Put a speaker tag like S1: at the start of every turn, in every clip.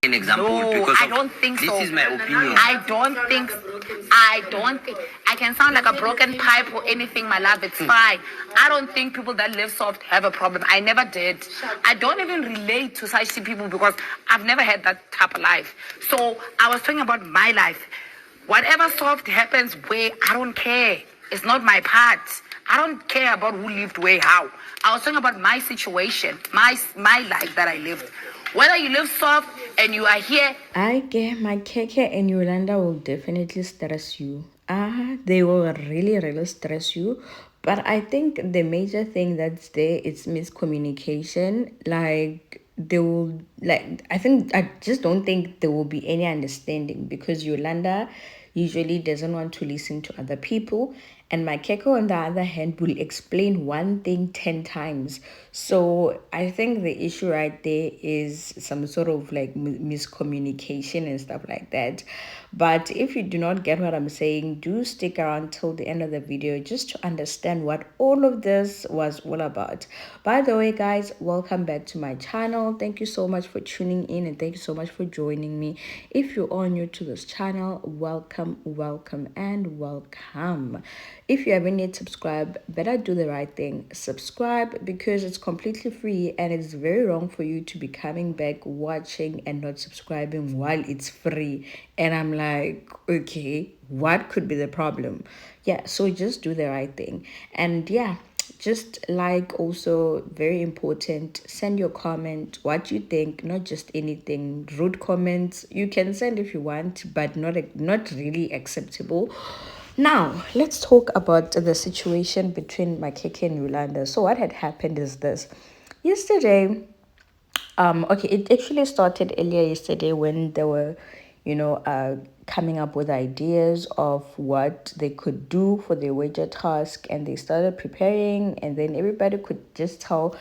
S1: An example
S2: No,
S1: because
S2: I don't think so.
S1: This is my opinion.
S2: I don't think I can sound like a broken pipe or anything, my love. It's fine. I don't think people that live soft have a problem. I never did. I don't even relate to such people because I've never had that type of life. So I was talking about my life. Whatever soft happens where, I don't care. It's not my part. I don't care about who lived where, how. I was talking about my situation, my life that I lived. Whether you live soft and you are here.
S3: I get Makhekhe and Yolanda will definitely stress you. They will really stress you. But I think the major thing that's there is miscommunication. Like they will I just don't think there will be any understanding because Yolanda usually doesn't want to listen to other people, and Makhekhe on the other hand will explain one thing 10 times. So I think the issue right there is some sort of like miscommunication and stuff like that. But if you do not get what I'm saying, do stick around till the end of the video just to understand what all of this was all about. By the way, guys, welcome back to my channel. Thank you so much for tuning in and thank you so much for joining me. If you are new to this channel, welcome and welcome. If you haven't yet subscribed, better do the right thing. Subscribe because it's completely free and it's very wrong for you to be coming back watching and not subscribing while it's free. And I'm like, okay, what could be the problem? Yeah, so just do the right thing. And yeah, just like, also very important, send your comment what you think, not just anything. Rude comments you can send if you want, but not really acceptable. Now let's talk about the situation between Makhekhe and Yolanda. So what had happened is this. Yesterday, okay, it actually started earlier yesterday when they were, coming up with ideas of what they could do for their wager task, and they started preparing, and then everybody could just tell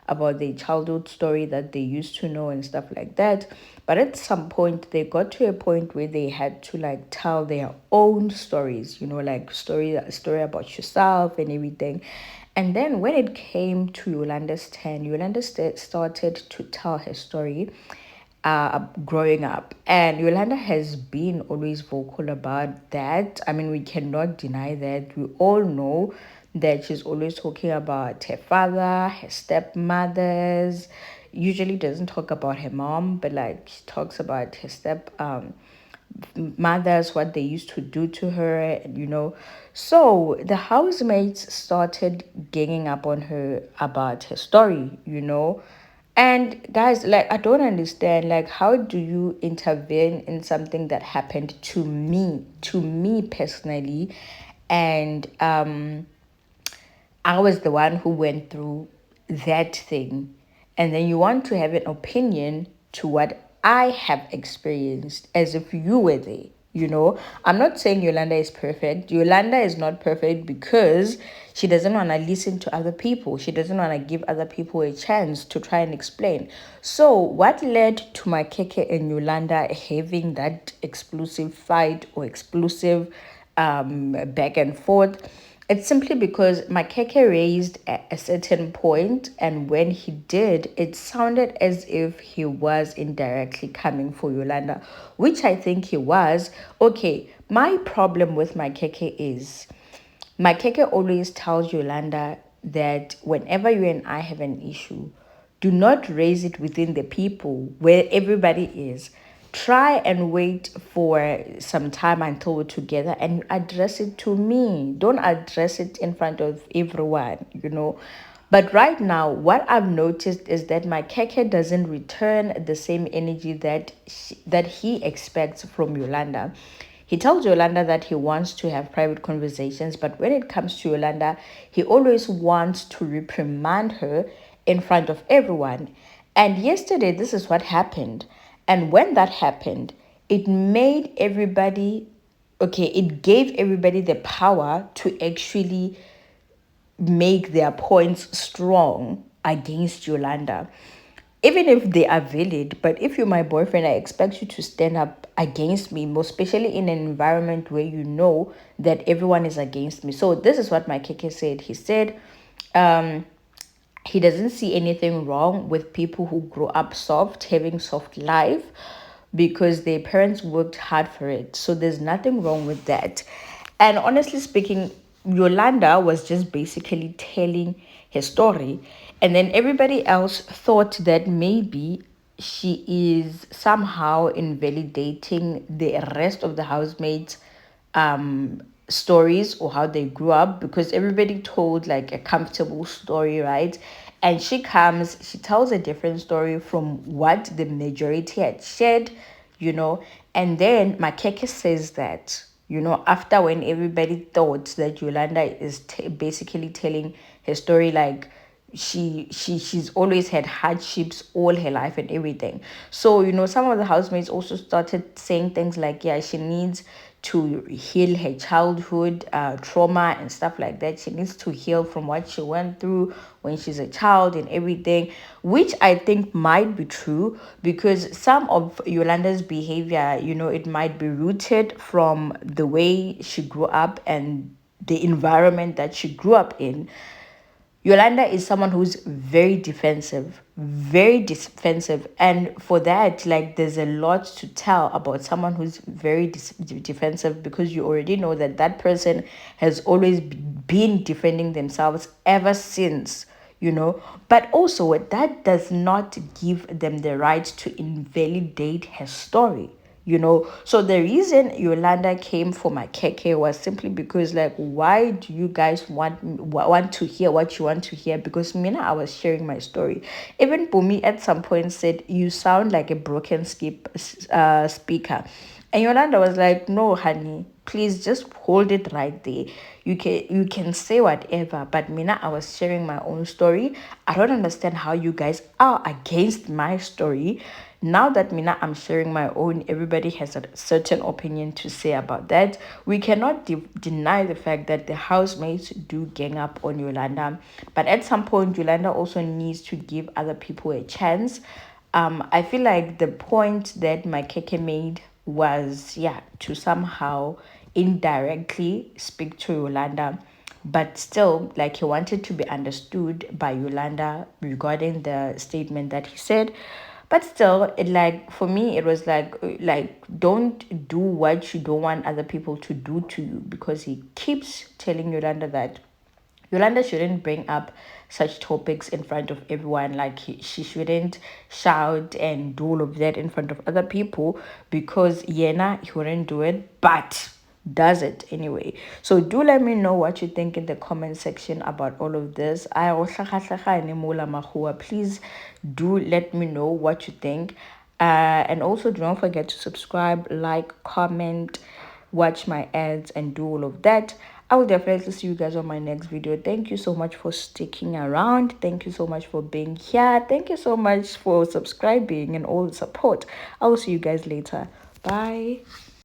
S3: about their childhood story that they used to know and stuff like that. But at some point they got to a point where they had to like tell their own stories, like a story about yourself and everything. And then when it came to Yolanda's turn, Yolanda started to tell her story growing up. And Yolanda has been always vocal about that. I mean, we cannot deny that. We all know that she's always talking about her father, her stepmothers. Usually doesn't talk about her mom, but like she talks about her step mothers, what they used to do to her. So the housemates started ganging up on her about her story. And guys, like, I don't understand, like, how do you intervene in something that happened to me personally? And I was the one who went through that thing. And then you want to have an opinion to what I have experienced as if you were there. I'm not saying Yolanda is perfect. Yolanda is not perfect because she doesn't want to listen to other people. She doesn't want to give other people a chance to try and explain. So what led to Makhekhe and Yolanda having that explosive fight or explosive back and forth? It's simply because Makhekhe raised a certain point, and when he did, it sounded as if he was indirectly coming for Yolanda, which I think he was. Okay, my problem with Makhekhe is Makhekhe always tells Yolanda that whenever you and I have an issue, do not raise it within the people where everybody is. Try and wait for some time until we're together and you address it to me. Don't address it in front of everyone. But right now, what I've noticed is that Makhekhe doesn't return the same energy that he expects from Yolanda. He tells Yolanda that he wants to have private conversations, but when it comes to Yolanda, he always wants to reprimand her in front of everyone. And yesterday, this is what happened. And when that happened, it made everybody, okay, it gave everybody the power to actually make their points strong against Yolanda. Even if they are valid, but if you're my boyfriend, I expect you to stand up against me, most especially in an environment where you know that everyone is against me. So this is what Makhekhe said. He said he doesn't see anything wrong with people who grow up soft, having soft life, because their parents worked hard for it. So there's nothing wrong with that. And honestly speaking, Yolanda was just basically telling her story. And then everybody else thought that maybe she is somehow invalidating the rest of the housemates stories or how they grew up, because everybody told like a comfortable story, right? And she tells a different story from what the majority had shared, and then Makhekhe says that, after, when everybody thought that Yolanda is basically telling her story like she's always had hardships all her life and everything. So some of the housemates also started saying things like, yeah, she needs to heal her childhood trauma and stuff like that. She needs to heal from what she went through when she's a child and everything, which I think might be true, because some of Yolanda's behavior, it might be rooted from the way she grew up and the environment that she grew up in. Yolanda is someone who's very defensive, very defensive. And for that, like, there's a lot to tell about someone who's very defensive, because you already know that that person has always been defending themselves ever since, But also, that does not give them the right to invalidate her story. So the reason Yolanda came for Makhekhe was simply because, like, why do you guys want to hear what you want to hear? Because Mina, I was sharing my story. Even Bumi at some point said, you sound like a broken speaker. And Yolanda was like, no, honey, please just hold it right there. You can say whatever, but Mina, I was sharing my own story. I don't understand how you guys are against my story. Now that Mina, I'm sharing my own, everybody has a certain opinion to say about that. We cannot deny the fact that the housemates do gang up on Yolanda, but at some point, Yolanda also needs to give other people a chance. I feel like the point that Makhekhe made was, yeah, to somehow indirectly speak to Yolanda, but still, like, he wanted to be understood by Yolanda regarding the statement that he said. But still, it, like, for me, it was like, don't do what you don't want other people to do to you, because he keeps telling Yolanda that Yolanda shouldn't bring up such topics in front of everyone. Like, she shouldn't shout and do all of that in front of other people, because Yena, he wouldn't do it, but does it anyway. So do let me know what you think in the comment section about all of this. Please do let me know what you think. And also, don't forget to subscribe, like, comment, watch my ads, and do all of that. I will definitely see you guys on my next video. Thank you so much for sticking around. Thank you so much for being here. Thank you so much for subscribing and all the support. I will see you guys later. Bye.